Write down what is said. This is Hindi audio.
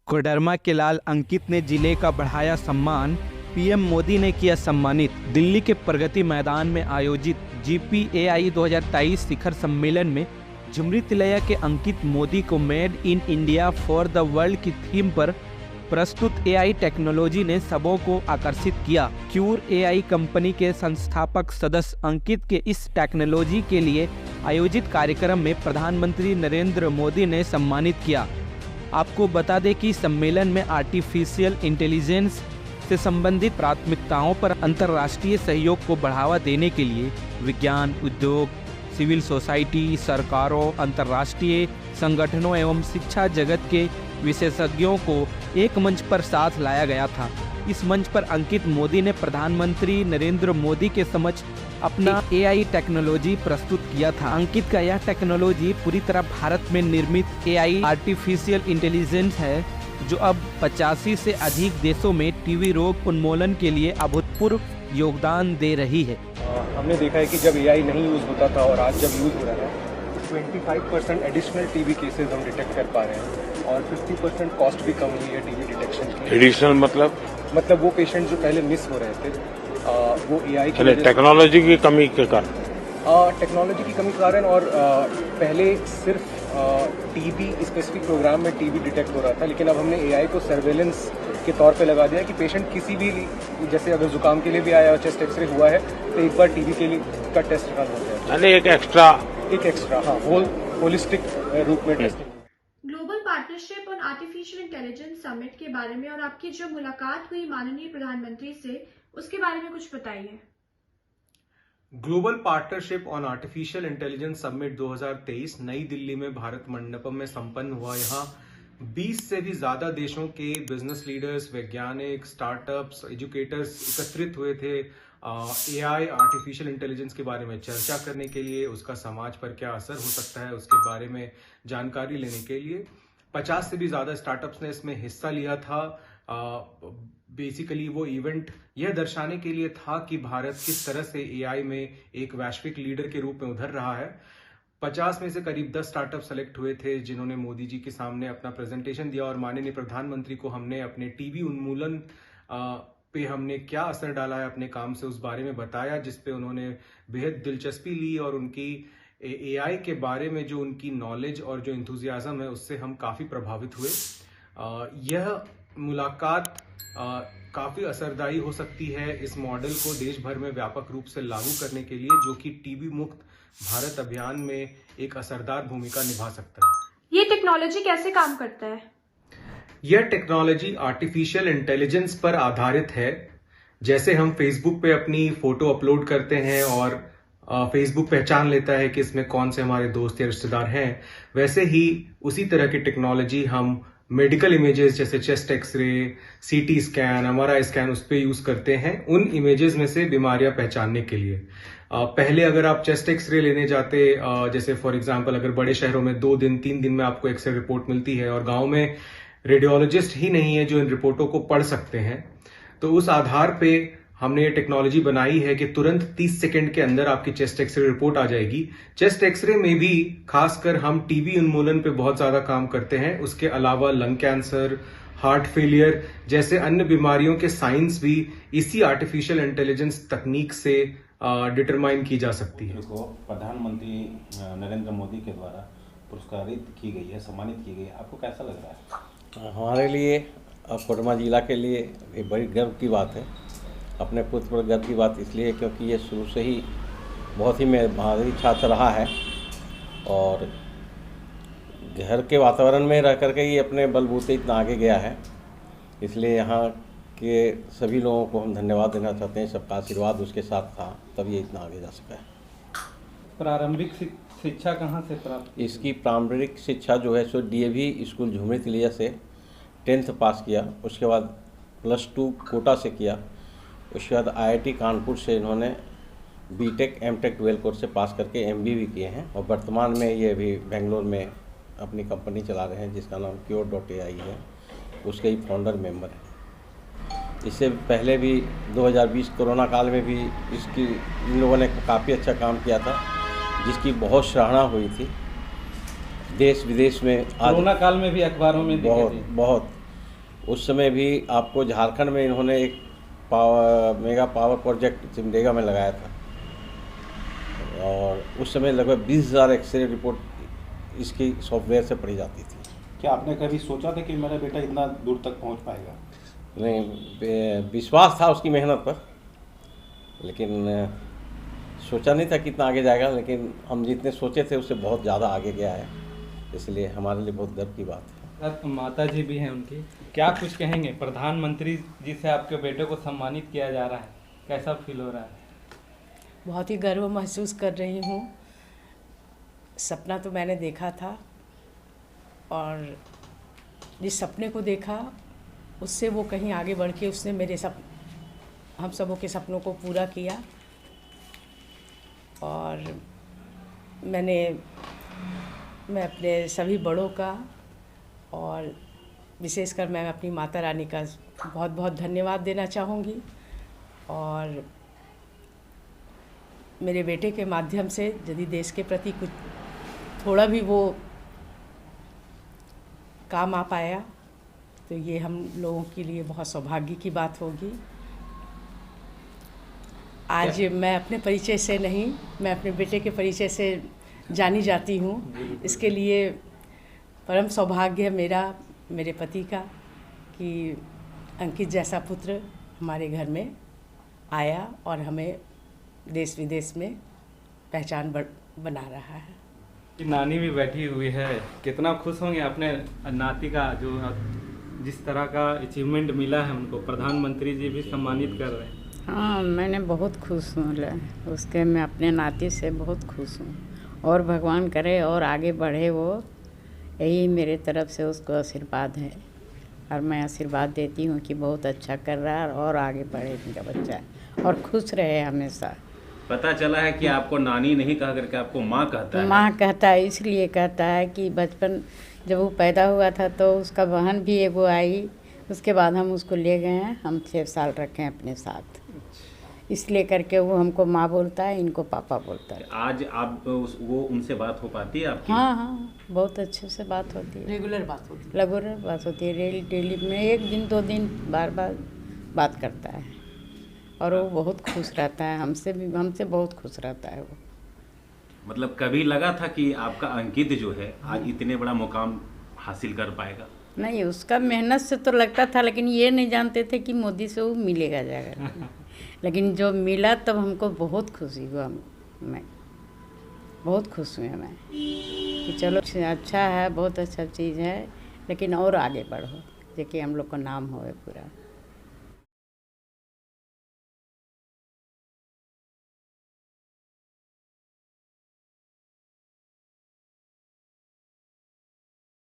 कोडरमा के लाल अंकित ने जिले का बढ़ाया सम्मान, पीएम मोदी ने किया सम्मानित। दिल्ली के प्रगति मैदान में आयोजित GPAI 2023 शिखर सम्मेलन में झुमरी तिलैया के अंकित मोदी को made in India for the world की थीम पर प्रस्तुत AI टेक्नोलॉजी ने सबों को आकर्षित किया। क्यूर AI कंपनी के संस्थापक सदस्य अंकित के इस टेक्नोलॉजी के लिए आयोजित कार्यक्रम में प्रधानमंत्री नरेंद्र मोदी ने सम्मानित किया। आपको बता दें कि सम्मेलन में आर्टिफिशियल इंटेलिजेंस से संबंधित प्राथमिकताओं पर अंतर्राष्ट्रीय सहयोग को बढ़ावा देने के लिए विज्ञान, उद्योग, सिविल सोसाइटी, सरकारों, अंतर्राष्ट्रीय संगठनों एवं शिक्षा जगत के विशेषज्ञों को एक मंच पर साथ लाया गया था। इस मंच पर अंकित मोदी ने प्रधानमंत्री नरेंद्र मोदी के समक्ष अपना AI टेक्नोलॉजी प्रस्तुत किया था। अंकित का यह टेक्नोलॉजी पूरी तरह भारत में निर्मित AI आर्टिफिशियल इंटेलिजेंस है, जो अब 85 से अधिक देशों में टीबी रोग उन्मूलन के लिए अभूतपूर्व योगदान दे रही है। हमने देखा है कि जब AI नहीं यूज़ होता था और आज जब यूज़ हो रहा है, 25% एडिशनल टीबी केसेस हम डिटेक्ट कर पा रहे हैं और 50% कॉस्ट भी कम हुई है टीबी डिटेक्शन की। एडिशनल मतलब वो पेशेंट जो पहले मिस हो रहे थे वो AI की टेक्नोलॉजी की कमी के कारण टेक्नोलॉजी की कमी के कारण और पहले सिर्फ टीबी स्पेसिफिक प्रोग्राम में टीबी डिटेक्ट हो रहा था, लेकिन अब हमने AI को सर्वेलेंस के तौर पे लगा दिया कि पेशेंट किसी भी, जैसे अगर जुकाम के लिए भी आया और चेस्ट एक्सरे हुआ है तो एक बार टीबी के लिए का टेस्ट रन हो जाए, यानी एक एक्स्ट्रा होलिस्टिक रूप में testing. Global partnership on artificial intelligence summit के बारे में और आपकी जो मुलाकात हुई माननीय प्रधानमंत्री से, उसके बारे में कुछ बताइए। Global partnership on artificial intelligence summit 2023 नई दिल्ली में भारत मंडपम में संपन्न हुआ। यहाँ 20 से भी ज्यादा देशों के बिजनेस लीडर्स, वैज्ञानिक, स्टार्टअप्स, एजुकेटर्स एकत्रित हुए थे AI आर्टिफिशियल इंटेलिजेंस के बारे में चर्चा करने के लिए, उसका समाज पर क्या असर हो सकता है उसके बारे में जानकारी लेने के लिए। 50 से भी ज्यादा स्टार्टअप्स ने इसमें हिस्सा लिया था। बेसिकली वो इवेंट यह दर्शाने के लिए था कि भारत किस तरह से AI में एक वैश्विक लीडर के रूप में उभर रहा है। 50 में से करीब 10 स्टार्टअप सेलेक्ट हुए थे जिन्होंने मोदी जी के सामने अपना प्रेजेंटेशन दिया और माननीय प्रधानमंत्री को हमने अपने टीबी उन्मूलन पे हमने क्या असर डाला है अपने काम से उस बारे में बताया, जिसपे उन्होंने बेहद दिलचस्पी ली और उनकी AI के बारे में जो उनकी नॉलेज और जो इंथुजियाज्म है उससे हम काफ़ी प्रभावित हुए। यह मुलाकात काफ़ी असरदायी हो सकती है इस मॉडल को देश भर में व्यापक रूप से लागू करने के लिए, जो कि टीबी मुक्त भारत अभियान में एक असरदार भूमिका निभा सकता है। ये टेक्नोलॉजी कैसे काम करता है? यह टेक्नोलॉजी आर्टिफिशियल इंटेलिजेंस पर आधारित है। जैसे हम फेसबुक पे अपनी फोटो अपलोड करते हैं और फेसबुक पहचान लेता है कि इसमें कौन से हमारे दोस्त या रिश्तेदार हैं, वैसे ही उसी तरह की टेक्नोलॉजी हम मेडिकल इमेजेस जैसे chest x-ray, CT scan, MRI scan उस पर यूज करते हैं उन इमेजेस में से बीमारियां पहचानने के लिए। पहले अगर आप चेस्ट एक्सरे लेने जाते, जैसे फॉर एग्जांपल अगर बड़े शहरों में 2 दिन 3 दिन में आपको एक्सरे रिपोर्ट मिलती है और गांव में रेडियोलॉजिस्ट ही नहीं है जो इन रिपोर्टों को पढ़ सकते हैं, तो उस आधार पे हमने ये टेक्नोलॉजी बनाई है कि तुरंत 30 सेकंड के अंदर आपकी चेस्ट एक्सरे रिपोर्ट आ जाएगी। चेस्ट एक्सरे में भी खासकर हम टीबी उन्मूलन पे बहुत ज्यादा काम करते हैं। उसके अलावा लंग कैंसर, हार्ट फेलियर जैसे अन्य बीमारियों के साइंस भी इसी आर्टिफिशियल इंटेलिजेंस तकनीक से डिटरमाइन की जा सकती है। को प्रधानमंत्री नरेंद्र मोदी के द्वारा पुरस्कारित की गई है, सम्मानित की गई है, आपको कैसा लग रहा है? हमारे लिए और कोडरमा जिला के लिए एक बड़ी गर्व की बात है। अपने पुत्र पर गर्व की बात इसलिए क्योंकि ये शुरू से ही बहुत ही मेधावी छात्र रहा है और घर के वातावरण में रह करके ही अपने बलबूते इतना आगे गया है। इसलिए यहाँ के सभी लोगों को हम धन्यवाद देना चाहते हैं। सबका आशीर्वाद उसके साथ था, तब ये इतना आगे जा सका है। प्रारंभिक शिक्षा कहाँ से प्राप्त? इसकी प्रारंभिक शिक्षा जो है सो DAV स्कूल झुमरी तिलैया से 10th पास किया। उसके बाद +2 कोटा से किया। उसके बाद IIT कानपुर से इन्होंने BTech M.Tech 12 कोर्स से पास करके MBA भी किए हैं और वर्तमान में ये अभी बेंगलोर में अपनी कंपनी चला रहे हैं जिसका नाम Cure.ai है। उसके ही फाउंडर मेंबर हैं। इससे पहले भी 2020 कोरोना काल में भी इन लोगों ने काफ़ी अच्छा काम किया था जिसकी बहुत सराहना हुई थी। देश विदेश में कोरोना काल में भी अखबारों में बहुत उस समय भी आपको झारखंड में इन्होंने एक मेगा पावर प्रोजेक्ट सिमडेगा में लगाया था, और उस समय लगभग 20,000 एक्सरे रिपोर्ट इसकी सॉफ्टवेयर से पढ़ी जाती थी। क्या आपने कभी सोचा था कि मेरा बेटा इतना दूर तक पहुंच पाएगा? नहीं, विश्वास था उसकी मेहनत पर, लेकिन सोचा नहीं था कितना आगे जाएगा, लेकिन हम जितने सोचे थे उससे बहुत ज़्यादा आगे गया है, इसलिए हमारे लिए बहुत गर्व की बात है। सर, माता जी भी हैं उनकी, क्या कुछ कहेंगे? प्रधानमंत्री जी से आपके बेटे को सम्मानित किया जा रहा है, कैसा फील हो रहा है? बहुत ही गर्व महसूस कर रही हूँ। सपना तो मैंने देखा था, और जिस सपने को देखा उससे वो कहीं आगे बढ़ के उसने हम सबों के सपनों को पूरा किया। और मैं अपने सभी बड़ों का और विशेषकर मैं अपनी माता रानी का बहुत बहुत धन्यवाद देना चाहूँगी। और मेरे बेटे के माध्यम से यदि देश के प्रति कुछ थोड़ा भी वो काम आ पाया तो ये हम लोगों के लिए बहुत सौभाग्य की बात होगी। आज मैं अपने परिचय से नहीं, मैं अपने बेटे के परिचय से जानी जाती हूँ। इसके लिए परम सौभाग्य है मेरे पति का कि अंकित जैसा पुत्र हमारे घर में आया और हमें देश विदेश में पहचान बना रहा है। कि नानी भी बैठी हुई है, कितना खुश होंगे अपने नाती का जो जिस तरह का अचीवमेंट मिला है उनको, प्रधानमंत्री जी भी सम्मानित कर रहे हैं। हाँ, मैंने बहुत खुश हूँ उसके, मैं अपने नाती से बहुत खुश हूँ, और भगवान करे और आगे बढ़े वो, यही मेरे तरफ से उसको आशीर्वाद है। और मैं आशीर्वाद देती हूँ कि बहुत अच्छा कर रहा है और आगे बढ़े मेरा बच्चा, और खुश रहे हमेशा। पता चला है कि आपको नानी नहीं कहा करके आपको माँ कहता है। माँ कहता है, इसलिए कहता है कि बचपन जब वो पैदा हुआ था तो उसका बहन भी एगो आई, उसके बाद हम उसको ले गए हैं, हम 6 साल रखे हैं अपने साथ, इसलिए करके वो हमको माँ बोलता है, इनको पापा बोलता है। आज आप वो उनसे बात हो पाती है आपकी? हाँ, बहुत अच्छे से बात होती है, रेगुलर बात होती है, डेली में 1 दिन 2 दिन बार बात करता है, और वो बहुत खुश रहता है, हमसे बहुत खुश रहता है वो। मतलब कभी लगा था कि आपका अंकित जो है आज इतने बड़ा मुकाम हासिल कर पाएगा? नहीं, उसका मेहनत से तो लगता था, लेकिन ये नहीं जानते थे कि मोदी से वो मिलेगा जाएगा। लेकिन जो मिला तब हमको बहुत खुशी हुआ, मैं बहुत खुश हुई मैं कि चलो अच्छा है, बहुत अच्छा चीज़ है, लेकिन और आगे बढ़ो, देखिए हम लोग का नाम होए पूरा।